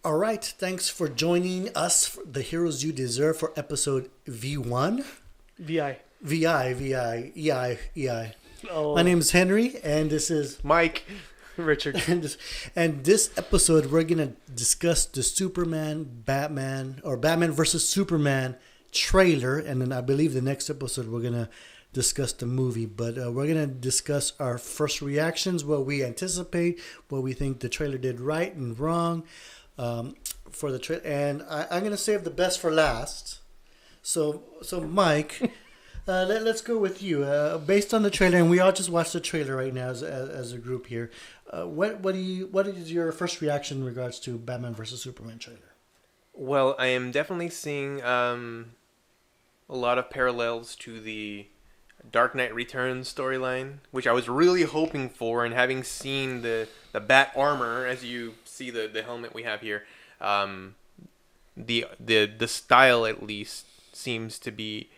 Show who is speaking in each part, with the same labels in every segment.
Speaker 1: All right, thanks for joining us, for The Heroes You Deserve, for episode V1.
Speaker 2: VI.
Speaker 1: VI.
Speaker 2: Oh,
Speaker 1: My name is Henry, and this is
Speaker 3: Mike.
Speaker 2: Richard.
Speaker 1: and this episode we're gonna discuss the Batman versus Superman trailer, and then I believe the next episode we're gonna discuss the movie. But we're gonna discuss our first reactions, what we anticipate, what we think the trailer did right and wrong for the trailer, and I'm gonna save the best for last. So Mike. Let's go with you. Based on the trailer, and we all just watched the trailer right now as a group here. What is your first reaction in regards to Batman versus Superman trailer?
Speaker 3: Well, I am definitely seeing a lot of parallels to the Dark Knight Returns storyline, which I was really hoping for, and having seen the bat armor, as you see the helmet we have here, the style at least seems to be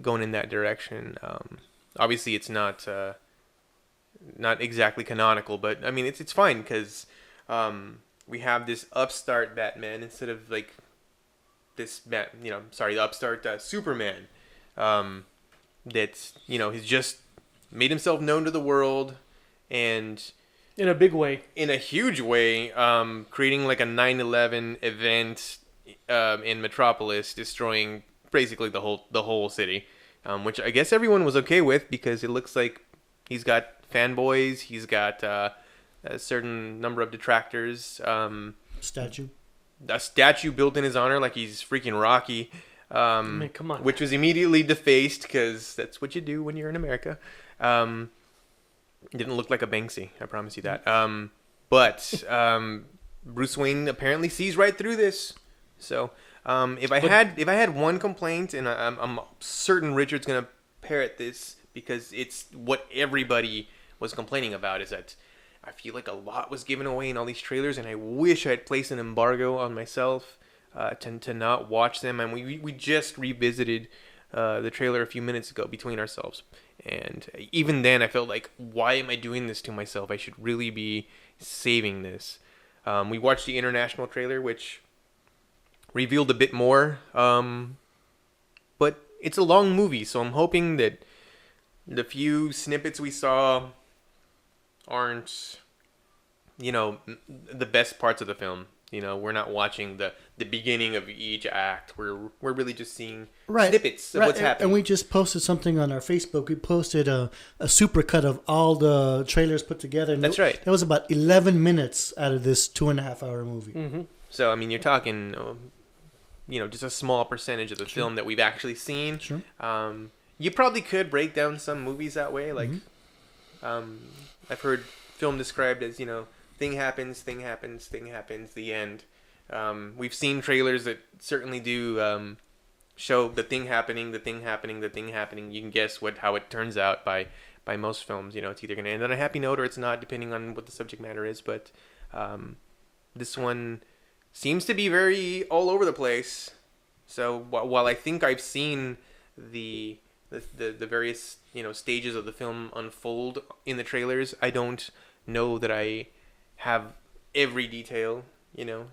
Speaker 3: going in that direction. Obviously, it's not exactly canonical, but I mean it's fine because we have this upstart Batman instead of like this the upstart Superman that's he's just made himself known to the world, and
Speaker 2: In a big way.
Speaker 3: in a huge way, creating like a 9/11 event in Metropolis, destroying basically the whole city, which I guess everyone was okay with because it looks like he's got fanboys, he's got a certain number of detractors.
Speaker 1: Statue.
Speaker 3: A statue built in his honor, like he's freaking Rocky.
Speaker 2: I mean, come on.
Speaker 3: Which was immediately defaced because that's what you do when you're in America. It didn't look like a Banksy, I promise you that. But Bruce Wayne apparently sees right through this. So if I had one complaint, and I'm certain Richard's gonna parrot this because it's what everybody was complaining about, is that I feel like a lot was given away in all these trailers, and I wish I had placed an embargo on myself to not watch them. And we just revisited the trailer a few minutes ago between ourselves, and even then I felt like, why am I doing this to myself? I should really be saving this. We watched the international trailer, which revealed a bit more, but it's a long movie, so I'm hoping that the few snippets we saw aren't the best parts of the film. We're not watching the beginning of each act. We're really just seeing snippets of what's happening.
Speaker 1: And we just posted something on our Facebook. We posted a supercut of all the trailers put together. And
Speaker 3: That's right.
Speaker 1: That was about 11 minutes out of this 2.5 hour movie.
Speaker 2: Mm-hmm.
Speaker 3: So I mean, you're talking just a small percentage of the film that we've actually seen.
Speaker 1: Sure.
Speaker 3: You probably could break down some movies that way. Like, I've heard film described as, thing happens, the end. We've seen trailers that certainly do show the thing happening. You can guess how it turns out by most films. It's either going to end on a happy note or it's not, depending on what the subject matter is. But this one seems to be very all over the place. So while I think I've seen the various stages of the film unfold in the trailers, I don't know that I have every detail.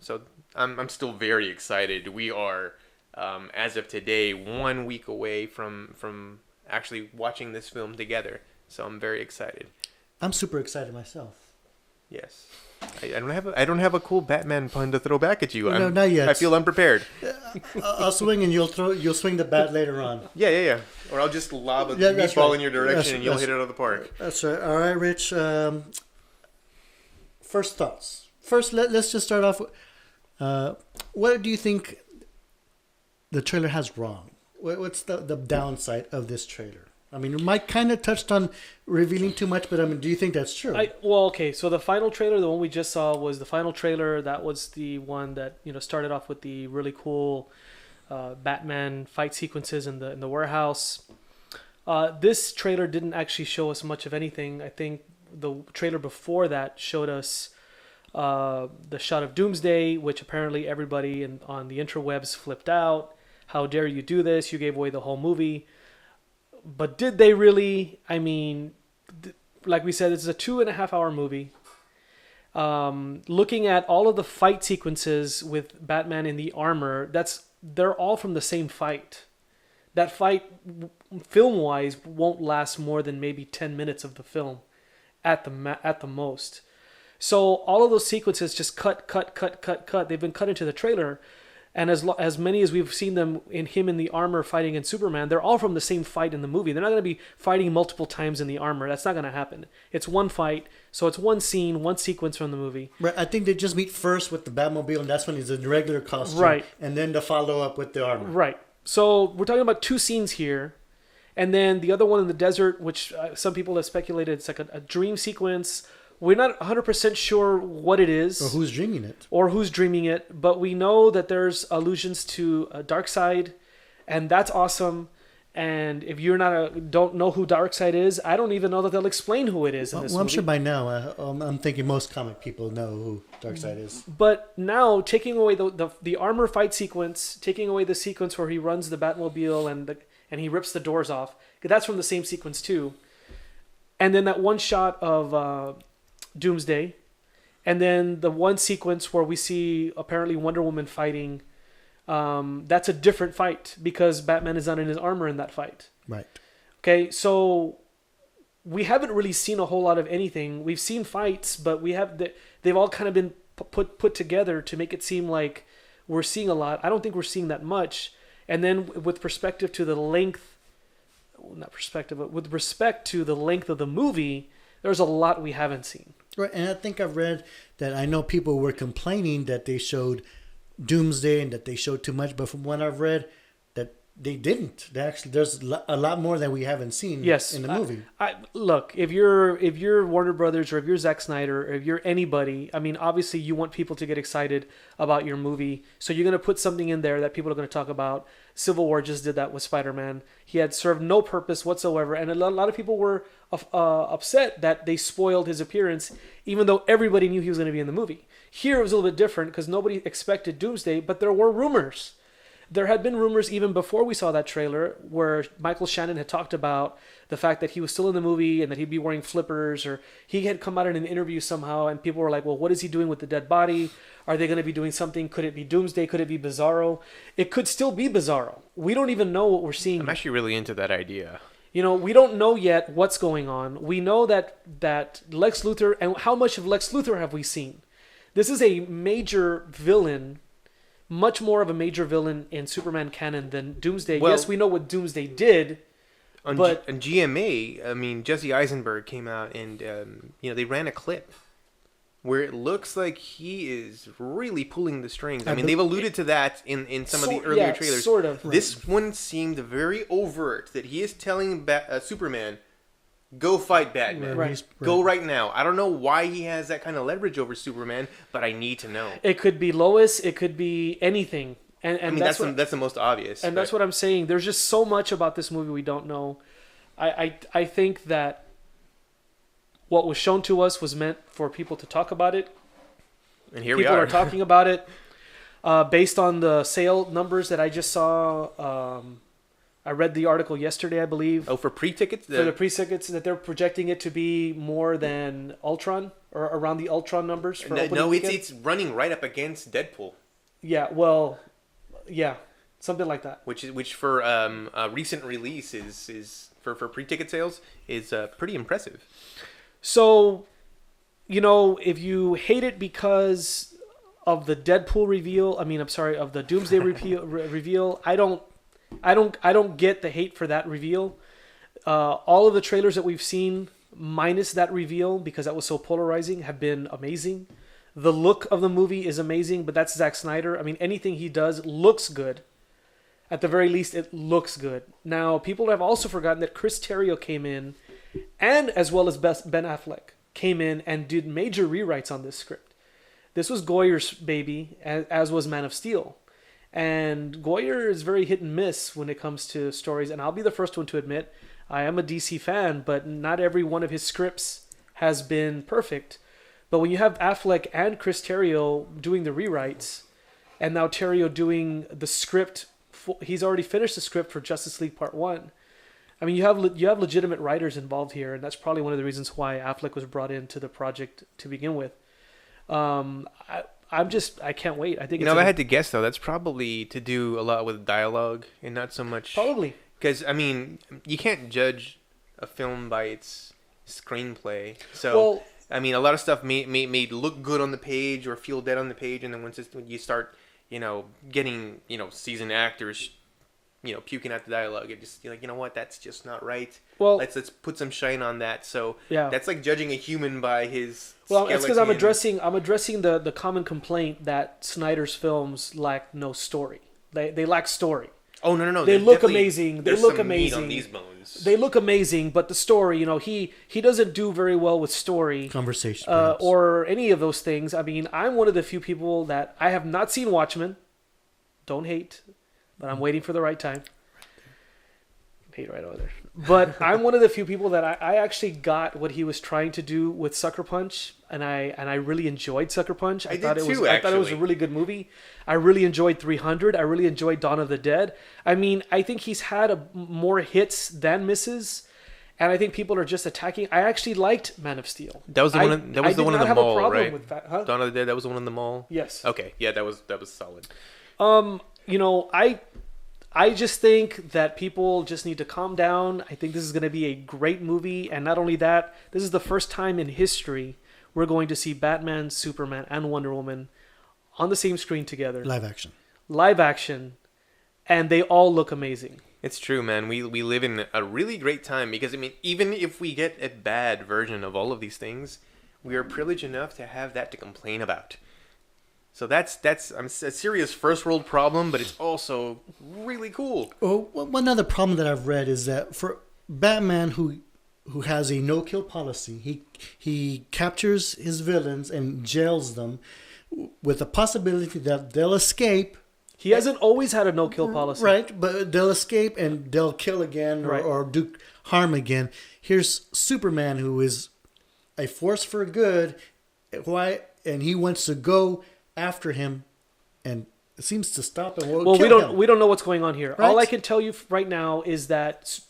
Speaker 3: So I'm still very excited. We are as of today 1 week away from actually watching this film together. So I'm very excited.
Speaker 1: I'm super excited myself.
Speaker 3: Yes. I don't have a cool Batman pun to throw back at you.
Speaker 1: No, not yet.
Speaker 3: I feel unprepared.
Speaker 1: I'll swing and you'll swing the bat later on.
Speaker 3: Yeah. Or I'll just lob a
Speaker 1: that's
Speaker 3: meatball
Speaker 1: right.
Speaker 3: in your direction and you'll hit it out of the park.
Speaker 1: That's right. All right, Rich. First thoughts. First, let's just start off with, what do you think the trailer has wrong? What's the downside of this trailer? I mean, Mike kind of touched on revealing too much, but I mean, do you think that's true?
Speaker 2: Okay. So the final trailer, the one we just saw, was the final trailer. That was the one that started off with the really cool Batman fight sequences in the warehouse. This trailer didn't actually show us much of anything. I think the trailer before that showed us the shot of Doomsday, which apparently everybody on the interwebs flipped out. How dare you do this? You gave away the whole movie. But did they really? I mean, like we said, it's a 2.5 hour movie. looking at all of the fight sequences with Batman in the armor, they're all from the same fight. That fight, film-wise, won't last more than maybe 10 minutes of the film, at the most. So all of those sequences just cut. They've been cut into the trailer, and as many as we've seen them in him in the armor fighting in Superman, they're all from the same fight in the movie. They're not going to be fighting multiple times in the armor. That's not going to happen. It's one fight, so it's one scene, one sequence from the movie.
Speaker 1: Right. I think they just meet first with the Batmobile, and that's when he's in regular costume.
Speaker 2: Right.
Speaker 1: And then the follow up with the armor.
Speaker 2: Right. So we're talking about 2 scenes here. And then the other one in the desert, which some people have speculated it's like a dream sequence. We're not 100% sure what it is.
Speaker 1: Or who's dreaming it.
Speaker 2: Or who's dreaming it. But we know that there's allusions to Darkseid. And that's awesome. And if you're don't know who Darkseid is, I don't even know that they'll explain who it is in this movie.
Speaker 1: I'm sure by now, I'm thinking most comic people know who Darkseid is.
Speaker 2: But now, taking away the armor fight sequence, taking away the sequence where he runs the Batmobile and he rips the doors off, 'cause that's from the same sequence too. And then that one shot of Doomsday, and then the one sequence where we see apparently Wonder Woman fighting. That's a different fight because Batman is not in his armor in that fight.
Speaker 1: Right.
Speaker 2: Okay, so we haven't really seen a whole lot of anything. We've seen fights, but they've all kind of been put together to make it seem like we're seeing a lot. I don't think we're seeing that much. And then with perspective to the length, not perspective, but with respect to the length of the movie, there's a lot we haven't seen.
Speaker 1: Right, and I think I've read that I know people were complaining that they showed Doomsday and that they showed too much, but from what I've read, that they didn't. There's a lot more that we haven't seen in the movie.
Speaker 2: Look, if you're Warner Brothers or if you're Zack Snyder or if you're anybody, I mean, obviously you want people to get excited about your movie, so you're going to put something in there that people are going to talk about. Civil War just did that with Spider-Man. He had served no purpose whatsoever, and a lot of people were upset that they spoiled his appearance, even though everybody knew he was going to be in the movie. Here it was a little bit different because nobody expected Doomsday, but there were rumors. There had been rumors even before we saw that trailer where Michael Shannon had talked about the fact that he was still in the movie and that he'd be wearing flippers, or he had come out in an interview somehow and people were like, well, what is he doing with the dead body? Are they going to be doing something? Could it be Doomsday? Could it be Bizarro? It could still be Bizarro. We don't even know what we're seeing.
Speaker 3: I'm actually really into that idea.
Speaker 2: You know, we don't know yet what's going on. We know that Lex Luthor, and how much of Lex Luthor have we seen? This is a major villain, much more of a major villain in Superman canon than Doomsday.
Speaker 3: Well,
Speaker 2: yes, we know what Doomsday did, but
Speaker 3: on GMA, I mean, Jesse Eisenberg came out and they ran a clip where it looks like he is really pulling the strings. I mean, they've alluded to that in some of the earlier trailers.
Speaker 2: Sort of.
Speaker 3: This one seemed very overt that he is telling Superman, go fight Batman.
Speaker 2: Right.
Speaker 3: Go right now. I don't know why he has that kind of leverage over Superman, but I need to know.
Speaker 2: It could be Lois. It could be anything. And
Speaker 3: I mean, that's the most obvious.
Speaker 2: And that's what I'm saying. There's just so much about this movie we don't know. I think that what was shown to us was meant for people to talk about it.
Speaker 3: And here
Speaker 2: people
Speaker 3: we are.
Speaker 2: People are talking about it. Based on the sale numbers that I just saw, I read the article yesterday, I believe.
Speaker 3: Oh, for pre-tickets?
Speaker 2: For the pre-tickets, that they're projecting it to be more than Ultron, or around the Ultron numbers for opening weekend.
Speaker 3: It's running right up against Deadpool.
Speaker 2: Yeah, well, yeah, something like that.
Speaker 3: Which for a recent release is for pre-ticket sales is pretty impressive.
Speaker 2: So, if you hate it because of the Deadpool reveal, of the Doomsday reveal, I don't get the hate for that reveal. All of the trailers that we've seen, minus that reveal, because that was so polarizing, have been amazing. The look of the movie is amazing, but that's Zack Snyder. I mean, anything he does looks good. At the very least, it looks good. Now, people have also forgotten that Chris Terrio came in, and as well as Ben Affleck, came in and did major rewrites on this script. This was Goyer's baby, as was Man of Steel. And Goyer is very hit and miss when it comes to stories. And I'll be the first one to admit, I am a DC fan, but not every one of his scripts has been perfect. But when you have Affleck and Chris Terrio doing the rewrites, and now Terrio doing the script, he's already finished the script for Justice League Part 1. I mean, you have legitimate writers involved here, and that's probably one of the reasons why Affleck was brought into the project to begin with. I can't wait. I think
Speaker 3: If I had to guess though, that's probably to do a lot with dialogue and not so much.
Speaker 2: probably.
Speaker 3: Because I mean, you can't judge a film by its screenplay. So
Speaker 2: Well,
Speaker 3: I mean, a lot of stuff may look good on the page or feel dead on the page, and then when you start, getting seasoned actors, puking at the dialogue, it just you're like, you know what, that's just not right.
Speaker 2: well,
Speaker 3: Let's put some shine on that. So
Speaker 2: yeah.
Speaker 3: that's like judging a human by his.
Speaker 2: Well, it's because I'm
Speaker 3: skeleton.
Speaker 2: addressing the common complaint that Snyder's films lack no story. They lack story.
Speaker 3: Oh no!
Speaker 2: They
Speaker 3: There's
Speaker 2: look
Speaker 3: definitely-
Speaker 2: amazing. They
Speaker 3: there's
Speaker 2: look
Speaker 3: some meat
Speaker 2: amazing.
Speaker 3: on these bones.
Speaker 2: They look amazing, but the story, he doesn't do very well with story.
Speaker 1: Conversation. perhaps.
Speaker 2: Or any of those things. I mean, I'm one of the few people that I have not seen Watchmen. Don't hate, but I'm waiting for the right time. Hate right over there. But I'm one of the few people that I actually got what he was trying to do with Sucker Punch, and I really enjoyed Sucker Punch.
Speaker 3: I
Speaker 2: thought
Speaker 3: did
Speaker 2: it was
Speaker 3: too,
Speaker 2: I thought it was a
Speaker 3: actually.
Speaker 2: really good movie. I really enjoyed 300. I really enjoyed Dawn of the Dead. I mean, I think he's had more hits than misses. And I think people are just attacking. I actually liked Man of Steel.
Speaker 3: That was the one. That was the one in the mall, right?
Speaker 2: With that, huh?
Speaker 3: Dawn of the Dead. That was the one in the mall.
Speaker 2: Yes.
Speaker 3: Okay. Yeah, that was solid.
Speaker 2: I just think that people just need to calm down. I think this is going to be a great movie, and not only that, this is the first time in history we're going to see Batman, Superman, and Wonder Woman on the same screen together, live action, and they all look amazing.
Speaker 3: It's true, man. We live in a really great time because I mean, even if we get a bad version of all of these things, we are privileged enough to have that to complain about. So that's a serious first world problem, but it's also really cool.
Speaker 1: Oh, one other problem that I've read is that for Batman, who has a no-kill policy, he captures his villains and jails them with the possibility that they'll escape.
Speaker 2: He hasn't always had a no-kill policy.
Speaker 1: Right, but they'll escape and they'll kill again
Speaker 2: Right.
Speaker 1: or do harm again. Here's Superman, who is a force for good. Why? And he wants to go after him, and it seems to stop him.
Speaker 2: Well, we don't know what's going on here.
Speaker 1: Right.
Speaker 2: All I can tell you right now is that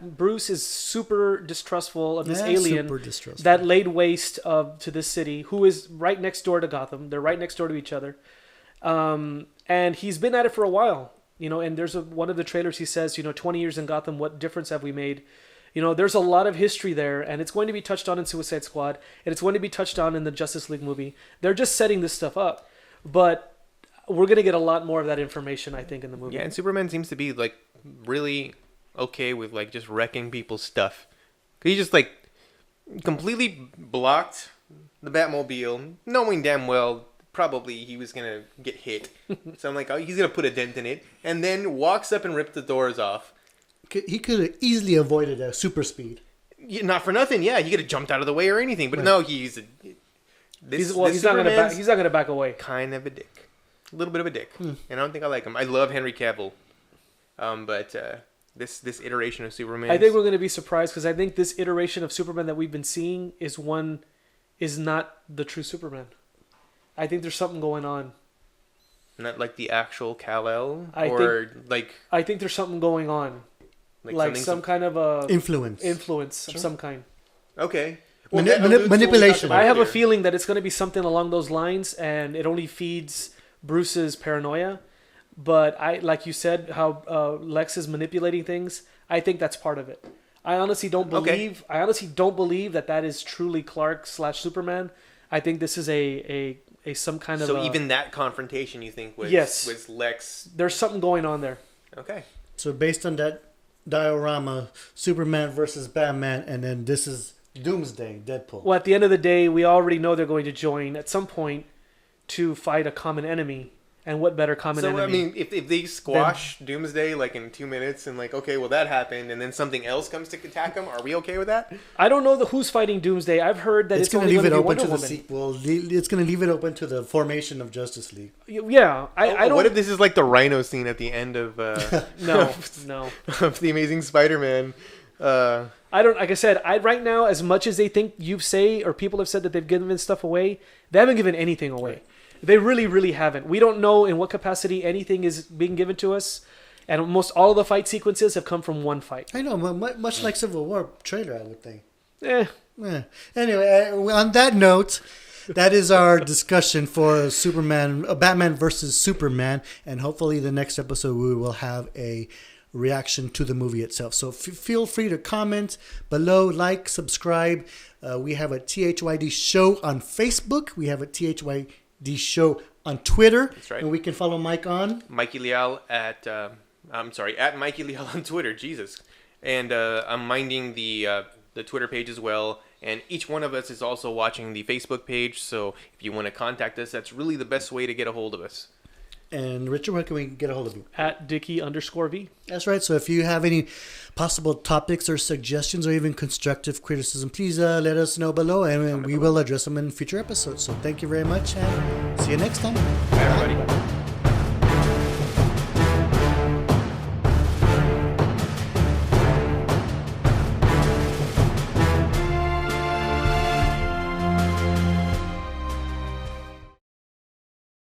Speaker 2: Bruce is super distrustful of this alien
Speaker 1: super distrustful.
Speaker 2: that laid waste to this city, who is right next door to Gotham. They're right next door to each other, and he's been at it for a while. And there's one of the trailers. He says, 20 years in Gotham, what difference have we made? There's a lot of history there, and it's going to be touched on in Suicide Squad, and it's going to be touched on in the Justice League movie. They're just setting this stuff up. But we're going to get a lot more of that information, I think, in the movie.
Speaker 3: Yeah, and Superman seems to be like really okay with like just wrecking people's stuff. He just like completely blocked the Batmobile, knowing damn well probably he was gonna get hit. So I'm like, oh, he's gonna put a dent in it, and then walks up and rips the doors off.
Speaker 1: He could have easily avoided a super speed.
Speaker 3: Yeah, not for nothing, yeah. He could have jumped out of the way or anything, but
Speaker 1: Right.
Speaker 3: no, he's
Speaker 2: He's not going to back away.
Speaker 3: kind of a dick, a little bit of a dick, and I don't think I like him. I love Henry Cavill, but this iteration of Superman,
Speaker 2: I think we're going to be surprised because I think this iteration of Superman that we've been seeing is not the true Superman. I think there's something going on.
Speaker 3: not like the actual Kal-El,
Speaker 2: I think there's something going on, like some kind of a
Speaker 1: Influence.
Speaker 2: of some kind.
Speaker 3: Okay.
Speaker 1: Manipulation.
Speaker 2: I have a feeling that it's going to be something along those lines, and it only feeds Bruce's paranoia. But like you said, how Lex is manipulating things, I think that's part of it. I honestly don't believe.
Speaker 3: Okay.
Speaker 2: I honestly don't believe that is truly Clark / Superman. I think this is a some kind of.
Speaker 3: So even that confrontation, you think was Lex?
Speaker 2: There's something going on there.
Speaker 3: Okay.
Speaker 1: So based on that diorama, Superman versus Batman, and then this is Doomsday, Deadpool.
Speaker 2: Well, at the end of the day, we already know they're going to join at some point to fight a common enemy. And what better common enemy?
Speaker 3: So, I mean, if they squash Doomsday, like, in 2 minutes, and, like, okay, well, that happened, and then something else comes to attack them, are we okay with that?
Speaker 2: I don't know who's fighting Doomsday. I've heard that it's
Speaker 1: going to
Speaker 2: only
Speaker 1: leave it
Speaker 2: going to be
Speaker 1: open
Speaker 2: Wonder
Speaker 1: to the
Speaker 2: Woman.
Speaker 1: sequel. It's going to leave it open to the formation of Justice League.
Speaker 2: Yeah, I don't...
Speaker 3: What if this is like the Rhino scene at the end of...
Speaker 2: No.
Speaker 3: of The Amazing Spider-Man?
Speaker 2: I don't... Like I said, right now, as much as they think or people have said that they've given stuff away, they haven't given anything away. Right. They really, really haven't. We don't know in what capacity anything is being given to us. And almost all of the fight sequences have come from one fight.
Speaker 1: I know, much like Civil War trailer, I would think.
Speaker 2: Yeah.
Speaker 1: Anyway, on that note, that is our discussion for Batman versus Superman, and hopefully the next episode we will have a reaction to the movie itself. So feel free to comment below, like, subscribe. We have a THYD show on Facebook. We have a THYD show on Twitter.
Speaker 3: That's right.
Speaker 1: And we can follow Mike on
Speaker 3: Mikey Leal at Mikey Leal on Twitter. Jesus, and I'm minding the Twitter page as well. And each one of us is also watching the Facebook page. So if you want to contact us, that's really the best way to get a hold of us.
Speaker 1: And Richard, where can we get a hold of you?
Speaker 2: At Dicky_V.
Speaker 1: That's right. So if you have any possible topics or suggestions or even constructive criticism, please let us know below, and we will address them in future episodes. So thank you very much, and see you next time.
Speaker 3: Bye, everybody.